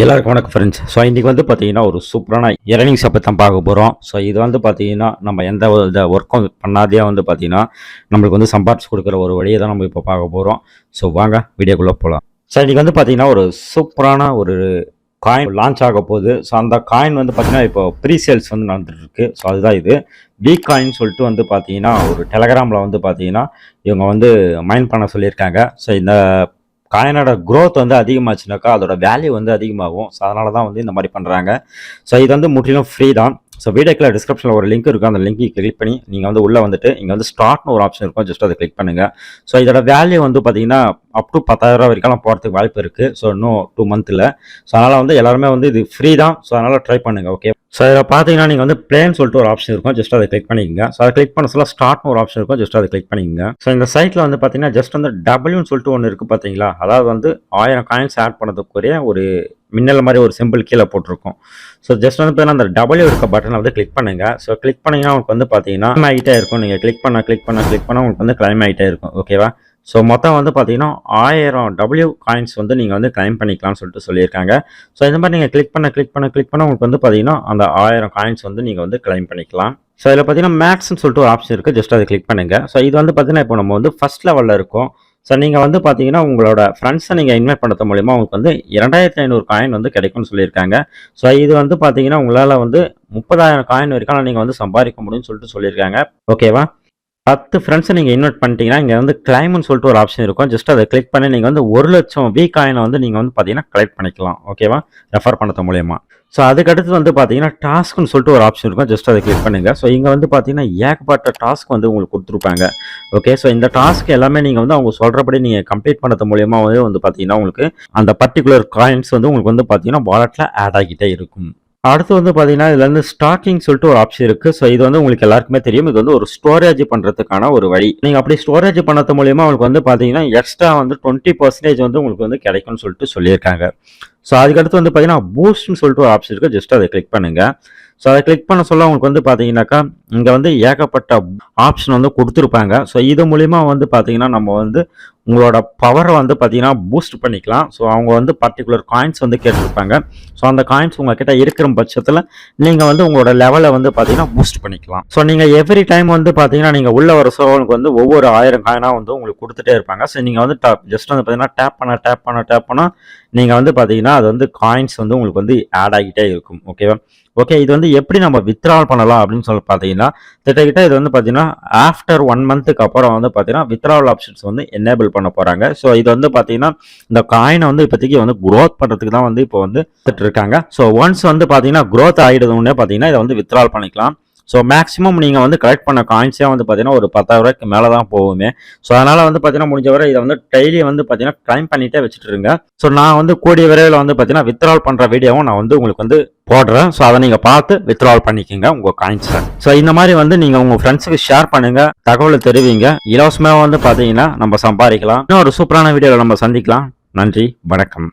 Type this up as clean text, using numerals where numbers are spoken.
எல்லாருக்கும் வணக்கம் friends. So இன்றைக்கி வந்து பார்த்தீங்கன்னா ஒரு சூப்பரான இயர்னிங்ஸை பற்றி தான் பார்க்க போகிறோம். ஸோ இது வந்து பார்த்தீங்கன்னா நம்ம எந்த வித ஒர்க்கும் பண்ணாதே வந்து பார்த்தீங்கன்னா நம்மளுக்கு வந்து சம்பாரிச்சு கொடுக்குற ஒரு வழியை தான் நம்ம இப்போ பார்க்க போகிறோம். ஸோ வாங்க வீடியோக்குள்ளே போகலாம். ஸோ இன்றைக்கி வந்து பார்த்தீங்கன்னா ஒரு சூப்பரான ஒரு காயின் லான்ச் ஆக போகுது. ஸோ அந்த காயின் வந்து பார்த்தீங்கன்னா இப்போ ப்ரீ சேல்ஸ் வந்து நடந்துட்டு இருக்கு. ஸோ அதுதான் இது வீக் காயின் சொல்லிட்டு வந்து பார்த்தீங்கன்னா ஒரு டெலகிராமில் வந்து பார்த்தீங்கன்னா இவங்க வந்து மைண்ட் பண்ண சொல்லியிருக்காங்க. ஸோ இந்த காயினோட க்ரோத் வந்து அதிகமாச்சுனாக்கா அதோட வேல்யூ வந்து அதிகமாகும். ஸோ அதனால தான் வந்து இந்த மாதிரி பண்ணுறாங்க. ஸோ இது வந்து முற்றிலும் ஃப்ரீ தான். ஸோ வீடியோக்கில் டிஸ்கிரிப்ஷனில் ஒரு லிங்க் இருக்கும். அந்த லிங்க் கிளிக் பண்ணி நீங்கள் வந்து உள்ளே வந்துட்டு இங்கே வந்து ஸ்டார்ட்னு ஒரு ஆப்ஷன் இருக்கும். ஜஸ்ட் அதை கிளிக் பண்ணுங்கள். ஸோ இதோட வேல்யூ வந்து பார்த்தீங்கன்னா அப் டு 10,000 வரைக்கும் போகிறதுக்கு வாய்ப்பு இருக்குது. ஸோ இன்னும் 2 மந்த்தில். ஸோ அதனால் வந்து எல்லாருமே வந்து இது ஃப்ரீ தான். ஸோ அதனால் ட்ரை பண்ணுங்கள். ஓகே. ஸோ இதில் பார்த்தீங்கன்னா நீங்கள் வந்து பிளேன் சொல்லிட்டு ஒரு ஆப்ஷன் இருக்கும். ஜஸ்ட் அதை கிளிக் பண்ணிக்கோங்க. ஸோ அதை கிளிக் பண்ண சொல்ல ஸ்டார்ட்னு ஒரு ஆப்ஷன் இருக்கும். ஜஸ்ட் அதை கிளிக் பண்ணிக்கோங்க. ஸோ இந்த சைட்டில் வந்து பார்த்தீங்கன்னா ஜஸ்ட் வந்து டபிள்யூன்னு சொல்லிட்டு ஒன்று இருக்குது பார்த்தீங்களா. அதாவது வந்து 1000 காயின்ஸ் ஆட் பண்ணதுக்குரிய ஒரு மின்னல் மாதிரி ஒரு சிம்பிள் கீழே போட்டிருக்கும். ஸோ ஜஸ்ட் வந்து பார்த்தீங்கன்னா அந்த டபிள்யூ இருக்க பட்டனை வந்து கிளிக் பண்ணுங்கள். ஸோ கிளிக் பண்ணிங்கன்னா உங்களுக்கு வந்து பார்த்தீங்கன்னா கிளைம் ஆகிட்டே இருக்கும். நீங்கள் கிளிக் பண்ண உங்களுக்கு வந்து கிளைம் ஆகிட்டே இருக்கும். ஓகேவா. ஸோ மொத்தம் வந்து பார்த்தீங்கன்னா 1000 டபிள்யூ காயின்ஸ் வந்து நீங்கள் வந்து கிளைம் பண்ணிக்கலாம்னு சொல்லிட்டு சொல்லியிருக்காங்க. ஸோ இந்த மாதிரி நீங்கள் கிளிக் பண்ண உங்களுக்கு வந்து பார்த்தீங்கன்னா அந்த 1000 காயின்ஸ் வந்து நீங்கள் வந்து கிளைம் பண்ணிக்கலாம். ஸோ இதில் பார்த்தீங்கன்னா மேக்ஸ்ன்னு சொல்லிட்டு ஒரு ஆப்ஷன் இருக்குது. ஜஸ்ட் அதை கிளிக் பண்ணுங்கள். ஸோ இது வந்து பார்த்தீங்கன்னா இப்போ நம்ம வந்து ஃபர்ஸ்ட் லெவலில் இருக்கும். ஸோ நீங்கள் வந்து பார்த்தீங்கன்னா உங்களோட ஃப்ரெண்ட்ஸை நீங்கள் இன்வைட் பண்ணுறது மூலிமா உங்களுக்கு வந்து 2500 காயின் வந்து கிடைக்கும்னு சொல்லியிருக்காங்க. ஸோ இது வந்து பார்த்தீங்கன்னா உங்களால் வந்து 30,000 காயின் வரைக்கும் நீங்கள் வந்து சம்பாதிக்க முடியும்னு சொல்லிட்டு சொல்லியிருக்காங்க. ஓகேவா. 10 ஃப்ரெண்ட்ஸை நீங்கள் இன்வைட் பண்ணிட்டீங்கன்னா இங்கே வந்து கிளைம்னு சொல்லிட்டு ஒரு ஆப்ஷன் இருக்கும். ஜஸ்ட் அதை கிளிக் பண்ணி நீங்கள் வந்து 1,00,000 வீக் காயினை வந்து நீங்கள் வந்து பார்த்தீங்கன்னா கலெக்ட் பண்ணிக்கலாம். ஓகேவா. ரெஃபர் பண்ணுறது மூலயமா. ஸோ அதுக்கடுத்து வந்து பார்த்தீங்கன்னா டாஸ்க்னு சொல்லிட்டு ஒரு ஆப்ஷன் இருக்கும். ஜஸ்ட் அதை கிளிக் பண்ணுங்கள். ஸோ இங்கே வந்து பார்த்தீங்கன்னா ஏகப்பட்ட டாஸ்க் வந்து உங்களுக்கு கொடுத்துருப்பாங்க. ஓகே. ஸோ இந்த டாஸ்க் எல்லாமே நீங்கள் வந்து அவங்க சொல்கிறபடி நீங்கள் கம்ப்ளீட் பண்ணுறது மூலயமா வந்து பார்த்தீங்கன்னா உங்களுக்கு அந்த பர்டிகுலர் காயின்ஸ் வந்து உங்களுக்கு வந்து பார்த்தீங்கன்னா வாலெட்டில் ஆட் ஆகிட்டே இருக்கும். அடுத்து வந்து பார்த்தீங்கன்னா இதில் வந்து ஸ்டாக்கிங் சொல்லிட்டு ஒரு ஆப்ஷன் இருக்குது. ஸோ இது வந்து உங்களுக்கு எல்லாருக்குமே தெரியும். இது வந்து ஒரு ஸ்டோரேஜ் பண்ணுறதுக்கான ஒரு வழி. நீங்கள் அப்படி ஸ்டோரேஜ் பண்ணது மூலியமாக உங்களுக்கு வந்து பார்த்தீங்கன்னா எக்ஸ்ட்ரா வந்து 20% வந்து உங்களுக்கு வந்து கிடைக்கும்னு சொல்லிட்டு சொல்லியிருக்காங்க. ஸோ அதுக்கடுத்து வந்து பார்த்தீங்கன்னா பூஸ்ட்னு சொல்லிட்டு ஒரு ஆப்ஷன் இருக்குது. ஜஸ்ட் அதை கிளிக் பண்ணுங்கள். ஸோ அதை கிளிக் பண்ண சொல்ல உங்களுக்கு வந்து பார்த்தீங்கன்னாக்கா இங்கே வந்து ஏகப்பட்ட ஆப்ஷன் வந்து கொடுத்துருப்பாங்க. ஸோ இது மூலிமா வந்து பார்த்தீங்கன்னா நம்ம வந்து உங்களோட பவரை வந்து பார்த்தீங்கன்னா பூஸ்ட் பண்ணிக்கலாம். ஸோ அவங்க வந்து பர்டிகுலர் காயின்ஸ் வந்து கேட்டிருப்பாங்க. ஸோ அந்த காயின்ஸ் உங்ககிட்ட இருக்கிற பட்சத்தில் நீங்கள் வந்து உங்களோட லெவலை வந்து பார்த்தீங்கன்னா பூஸ்ட் பண்ணிக்கலாம். ஸோ நீங்கள் எவ்ரி டைம் வந்து பார்த்தீங்கன்னா நீங்கள் உள்ள வர உங்களுக்கு வந்து ஒவ்வொரு 1000 காயினாக வந்து உங்களுக்கு கொடுத்துட்டே இருப்பாங்க. ஸோ நீங்கள் வந்து ஜஸ்ட் வந்து பார்த்தீங்கன்னா டேப் பண்ண நீங்கள் வந்து பார்த்தீங்கன்னா அது வந்து காயின்ஸ் வந்து உங்களுக்கு வந்து ஆட் ஆகிட்டே இருக்கும். ஓகேவா. ஓகே. இது வந்து எப்படி நம்ம வித்ட்ரால் பண்ணலாம் அப்படின்னு சொல்லி பார்த்தீங்கன்னா கிட்ட இது வந்து பார்த்தீங்கன்னா ஆஃப்டர் 1 மந்த்துக்கு அப்புறம் வந்து பார்த்தீங்கன்னா வித்ட்ரால் ஆப்ஷன்ஸ் வந்து எனேபிள் பண்ண போகிறாங்க. ஸோ இது வந்து பார்த்தீங்கன்னா இந்த காயினை வந்து இப்போதைக்கு வந்து க்ரோத் பண்ணுறதுக்கு தான் வந்து இப்போ வந்து இருக்காங்க. ஸோ ஒன்ஸ் வந்து பார்த்தீங்கன்னா க்ரோத் ஆகிடுதுன்னே பார்த்தீங்கன்னா இதை வந்து வித்ட்ரால் பண்ணிக்கலாம். ஸோ மேக்ஸிமம் நீங்கள் வந்து கலெக்ட் பண்ண காயின்ஸே வந்து பார்த்தீங்கன்னா ஒரு 10,000 ரூபாய்க்கு மேலே தான் போகுமே. ஸோ அதனால் வந்து பார்த்தீங்கன்னா முடிஞ்ச வரை இதை வந்து டெய்லி வந்து பார்த்தீங்கன்னா கிளைம் பண்ணிகிட்டே வச்சுட்டு இருங்க. ஸோ நான் வந்து கூடிய விரைவில் வந்து பார்த்தீங்கன்னா வித்ட்ரால் பண்ணுற வீடியோவும் நான் வந்து உங்களுக்கு வந்து போடுறேன். ஸோ அதை நீங்கள் பார்த்து வித்ட்ரால் பண்ணிக்கோங்க உங்கள் காயின்ஸை. ஸோ இந்த மாதிரி வந்து நீங்கள் உங்கள் ஃப்ரெண்ட்ஸுக்கு ஷேர் பண்ணுங்கள், தகவலை தெரிவிங்க. இலவசமாக வந்து பார்த்தீங்கன்னா நம்ம சம்பாதிக்கலாம். இன்னும் ஒரு சூப்பரான வீடியோவில் நம்ம சந்திக்கலாம். நன்றி, வணக்கம்.